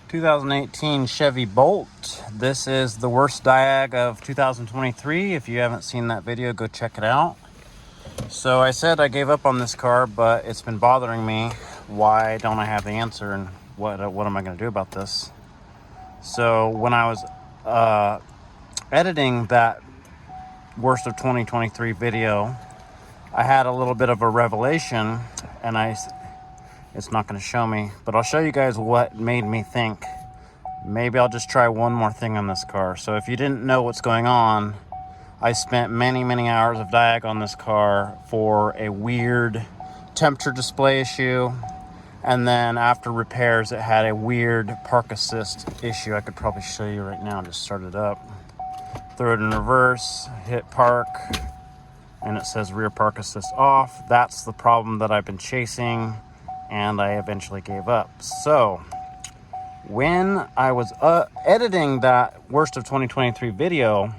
2018 Chevy Bolt. This is the worst diag of 2023. If you haven't seen that video, go check it out. So I said I gave up on this car, but it's been bothering me. Why don't I have the answer, and what am I going to do about this? So when I was editing that worst of 2023 video, I had a little bit of a revelation, and it's not going to show me, but I'll show you guys what made me think maybe I'll just try one more thing on this car. So if you didn't know what's going on, I spent many hours of diag on this car for a weird temperature display issue, and then after repairs it had a weird park assist issue. I could probably show you right now. Just start it up, throw it in reverse, hit park, and it says rear park assist off. That's the problem that I've been chasing, and I eventually gave up. So when I was editing that worst of 2023 video,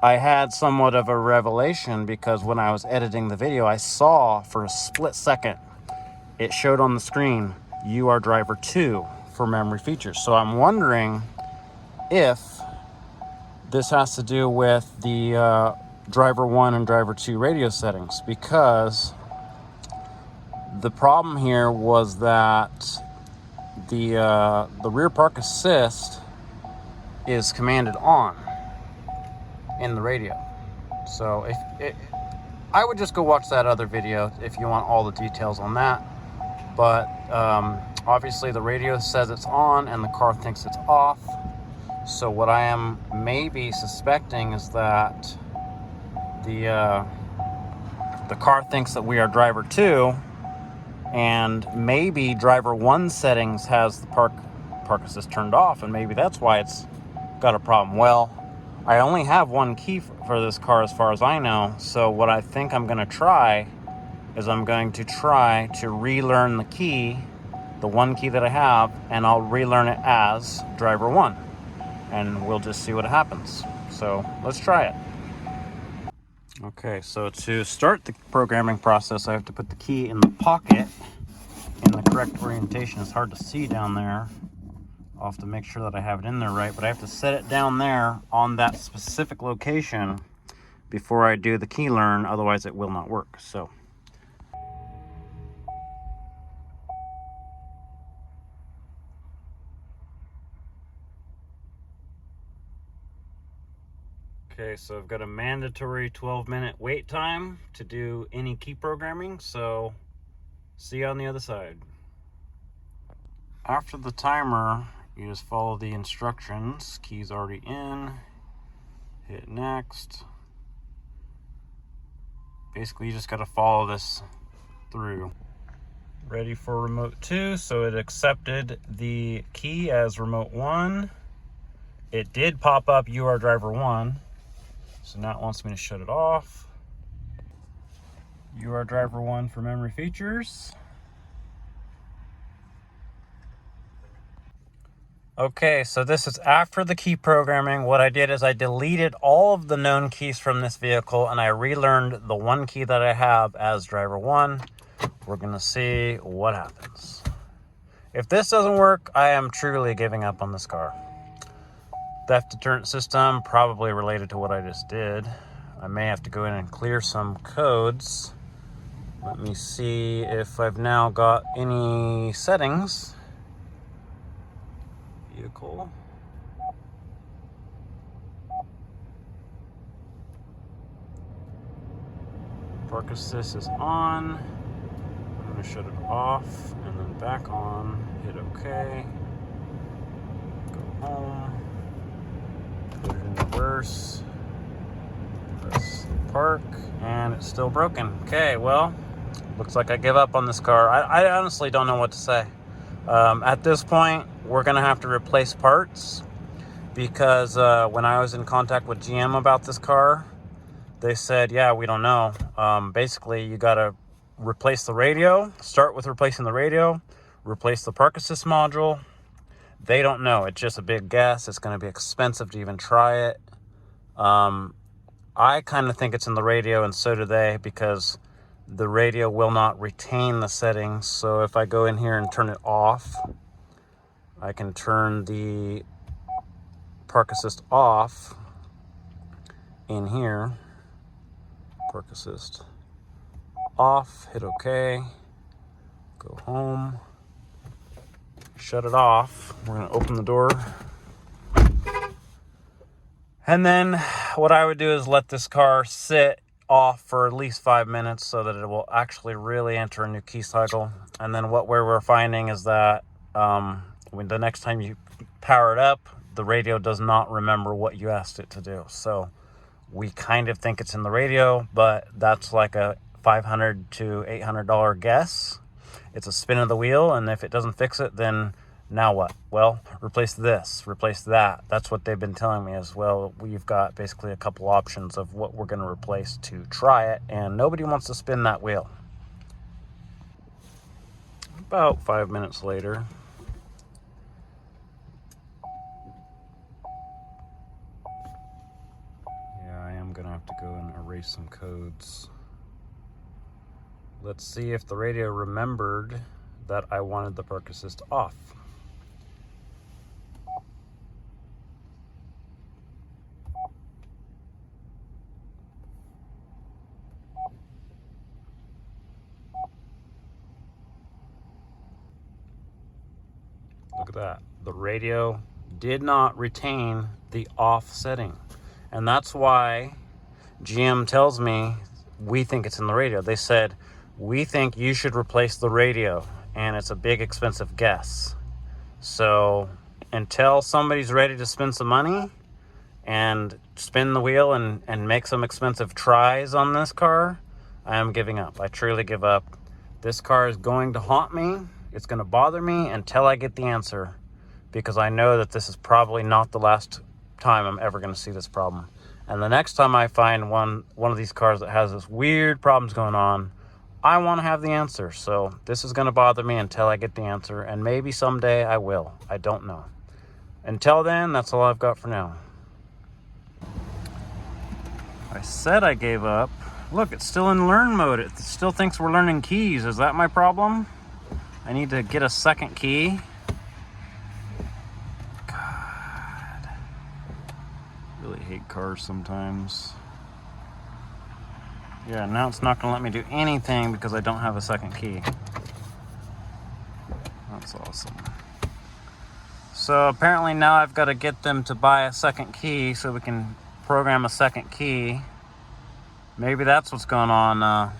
I had somewhat of a revelation, because when I was editing the video, I saw for a split second, it showed on the screen, "You are driver 2" for memory features. So I'm wondering if this has to do with the driver 1 and driver 2 radio settings, because the problem here was that the rear park assist is commanded on in the radio. So I would just go watch that other video if you want all the details on that. But obviously the radio says it's on and the car thinks it's off. So what I am maybe suspecting is that the car thinks that we are driver 2, and maybe driver 1 settings has the park assist turned off, and maybe that's why it's got a problem. Well, I only have one key for this car as far as I know, so what I think I'm going to try is I'm going to try to relearn the key, the one key that I have, and I'll relearn it as driver 1, and we'll just see what happens. So let's try it. Okay, so to start the programming process, I have to put the key in the pocket in the correct orientation. It's hard to see down there. I'll have to make sure that I have it in there right, but I have to set it down there on that specific location before I do the key learn, otherwise it will not work. So okay, so I've got a mandatory 12-minute wait time to do any key programming, so see you on the other side. After the timer, you just follow the instructions. Key's already in. Hit next. Basically, you just got to follow this through. Ready for remote 2, so it accepted the key as remote 1. It did pop up, "You are driver 1." So now it wants me to shut it off. "You are driver 1" for memory features. Okay, so this is after the key programming. What I did is I deleted all of the known keys from this vehicle, and I relearned the one key that I have as driver 1. We're gonna see what happens. If this doesn't work, I am truly giving up on this car. Theft deterrent system, probably related to what I just did. I may have to go in and clear some codes. Let me see if I've now got any settings. Vehicle. Park assist is on. I'm going to shut it off and then back on. Hit OK. Go home. Put it in reverse. Press park, and it's still broken. Okay, well, looks like I give up on this car. I honestly don't know what to say. At this point, we're going to have to replace parts, because when I was in contact with GM about this car, they said, yeah, we don't know. Basically, you got to replace the radio, start with replacing the radio, replace the park assist module. They don't know. It's just a big guess. It's going to be expensive to even try it. I kind of think it's in the radio, and so do they, because the radio will not retain the settings. So if I go in here and turn it off, I can turn the park assist off in here. Park assist off, hit OK, go home, shut it off. We're gonna open the door. And then what I would do is let this car sit off for at least 5 minutes so that it will actually really enter a new key cycle. And then what we're finding is that when the next time you power it up, the radio does not remember what you asked it to do. So we kind of think it's in the radio, but that's like a $500 to $800 guess. It's a spin of the wheel, and if it doesn't fix it, then now what? Well, replace this, replace that. That's what they've been telling me as well. We've got basically a couple options of what we're going to replace to try it, and nobody wants to spin that wheel. About 5 minutes later. Yeah, I am going to have to go and erase some codes. Let's see if the radio remembered that I wanted the park assist off. Look at that. The radio did not retain the off setting. And that's why GM tells me we think it's in the radio. They said, we think you should replace the radio, and it's a big expensive guess. So until somebody's ready to spend some money and spin the wheel and make some expensive tries on this car, I am giving up. I truly give up. This car is going to haunt me. It's going to bother me until I get the answer, because I know that this is probably not the last time I'm ever going to see this problem. And the next time I find one of these cars that has this weird problems going on, I want to have the answer. So this is going to bother me until I get the answer, and maybe someday I will. I don't know. Until then, that's all I've got for now. I said I gave up. Look, it's still in learn mode. It still thinks we're learning keys. Is that my problem? I need to get a second key. God. Really hate cars sometimes. Yeah, now it's not going to let me do anything because I don't have a second key. That's awesome. So apparently now I've got to get them to buy a second key so we can program a second key. Maybe that's what's going on.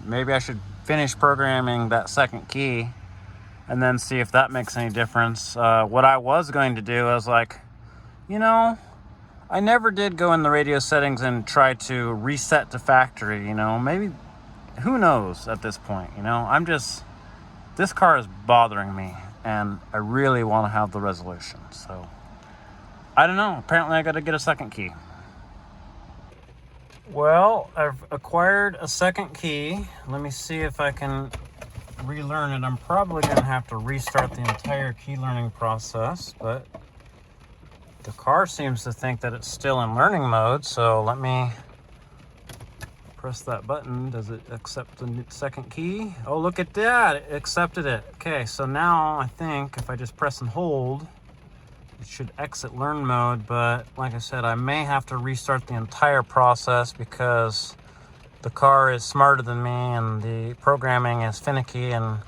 Maybe I should finish programming that second key and then see if that makes any difference. What I was going to do, I was like, you know, I never did go in the radio settings and try to reset to factory, you know. Maybe, who knows at this point, you know. This car is bothering me, and I really want to have the resolution. So, I don't know. Apparently I got to get a second key. Well, I've acquired a second key. Let me see if I can relearn it. I'm probably going to have to restart the entire key learning process, but the car seems to think that it's still in learning mode, so let me press that button. Does it accept the second key? Oh, look at that. It accepted it. Okay, so now I think if I just press and hold, it should exit learn mode, but like I said, I may have to restart the entire process because the car is smarter than me and the programming is finicky, and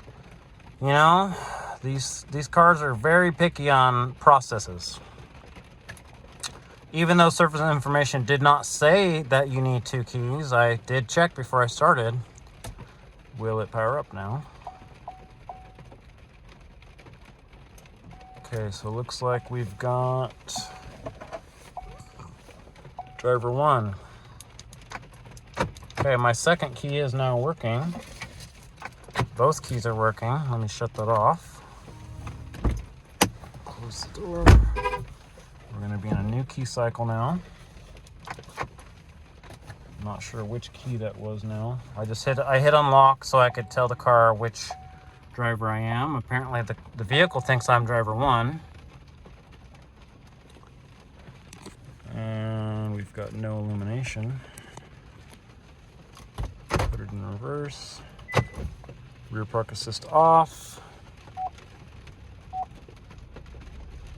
you know, these cars are very picky on processes. Even though surface information did not say that you need 2 keys, I did check before I started. Will it power up now? Okay, so it looks like we've got driver 1. Okay, my second key is now working. Both keys are working. Let me shut that off. Close the door. We're going to be in a new key cycle now. Not sure which key that was now. I hit unlock so I could tell the car which driver I am. Apparently the vehicle thinks I'm driver 1. And we've got no illumination. Put it in reverse. Rear park assist off.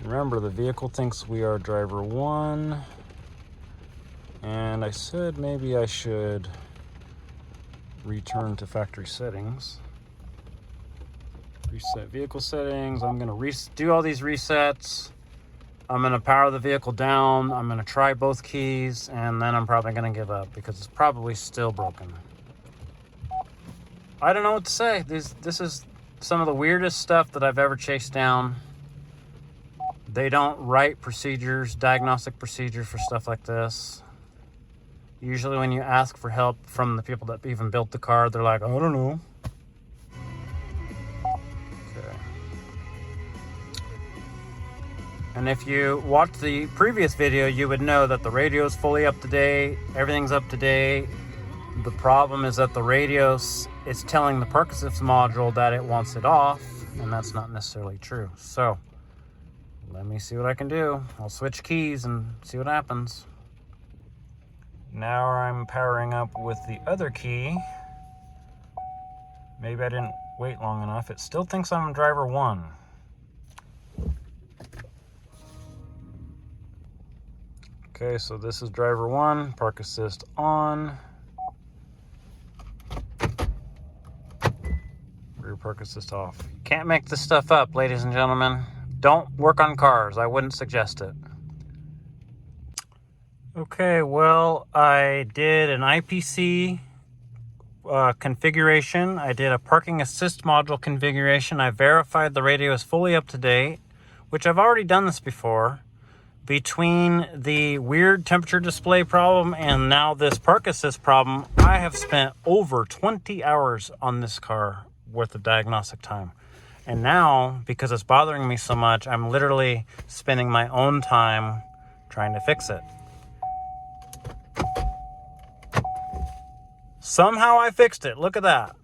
Remember, the vehicle thinks we are driver 1. And I said maybe I should return to factory settings. Reset vehicle settings. I'm gonna do all these resets. I'm gonna power the vehicle down. I'm gonna try both keys, and then I'm probably gonna give up because it's probably still broken. I don't know what to say. This is some of the weirdest stuff that I've ever chased down. They don't write procedures, diagnostic procedures for stuff like this. Usually when you ask for help from the people that even built the car, they're like, I don't know. Okay. And if you watched the previous video, you would know that the radio is fully up to date. Everything's up to date. The problem is that the radio is telling the park assist module that it wants it off, and that's not necessarily true. So let me see what I can do. I'll switch keys and see what happens. Now I'm powering up with the other key. Maybe I didn't wait long enough. It still thinks I'm driver 1. Okay, so this is driver 1, park assist on. Rear park assist off. You can't make this stuff up, ladies and gentlemen. Don't work on cars. I wouldn't suggest it. Okay, well, I did an IPC configuration. I did a parking assist module configuration. I verified the radio is fully up to date, which I've already done this before. Between the weird temperature display problem and now this park assist problem, I have spent over 20 hours on this car worth of diagnostic time. And now, because it's bothering me so much, I'm literally spending my own time trying to fix it. Somehow I fixed it. Look at that.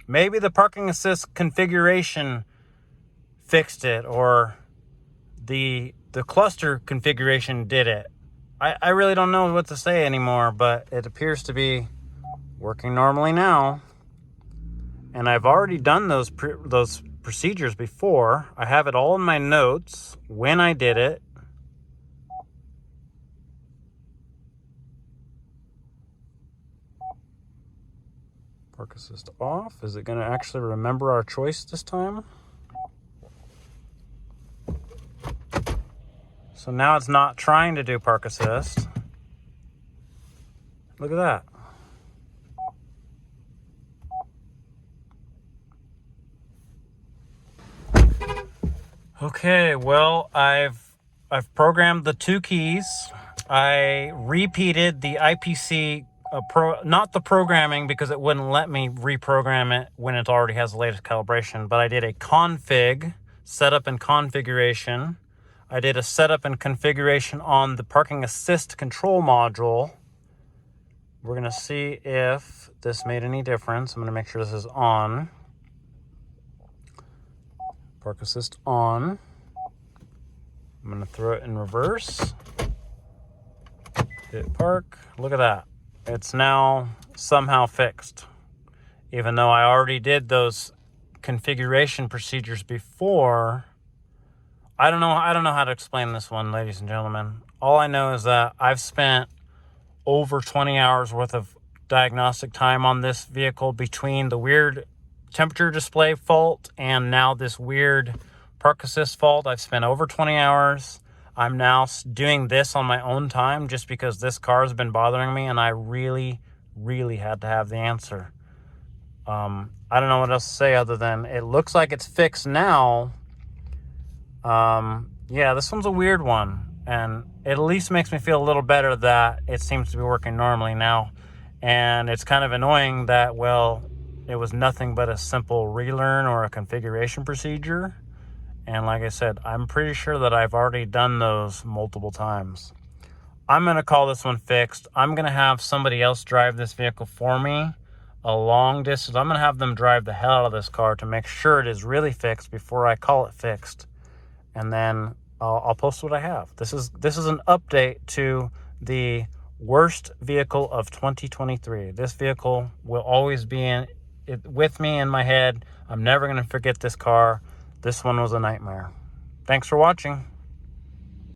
Maybe the parking assist configuration fixed it, or the cluster configuration did it. I really don't know what to say anymore, but it appears to be working normally now. And I've already done those procedures before. I have it all in my notes when I did it. Park assist off. Is it going to actually remember our choice this time? So now it's not trying to do park assist. Look at that. Okay, well, I've programmed the 2 keys. I repeated the IPC, not the programming because it wouldn't let me reprogram it when it already has the latest calibration, but I did a config, setup and configuration. I did a setup and configuration on the parking assist control module. We're going to see if this made any difference. I'm going to make sure this is on. Park assist on. I'm going to throw it in reverse. Hit park. Look at that. It's now somehow fixed. Even though I already did those configuration procedures before. I don't know how to explain this one, ladies and gentlemen. All I know is that I've spent over 20 hours worth of diagnostic time on this vehicle between the weird temperature display fault and now this weird park assist fault. I've spent over 20 hours. I'm now doing this on my own time just because this car has been bothering me and I really, really had to have the answer. I don't know what else to say other than it looks like it's fixed now. Yeah, this one's a weird one, and it at least makes me feel a little better that it seems to be working normally now. And it's kind of annoying that, well, it was nothing but a simple relearn or a configuration procedure. And like I said, I'm pretty sure that I've already done those multiple times. I'm going to call this one fixed. I'm going to have somebody else drive this vehicle for me a long distance. I'm going to have them drive the hell out of this car to make sure it is really fixed before I call it fixed. And then I'll post what I have. This is an update to the worst vehicle of 2023. This vehicle will always be with me in my head. I'm never going to forget this car. This one was a nightmare. Thanks for watching.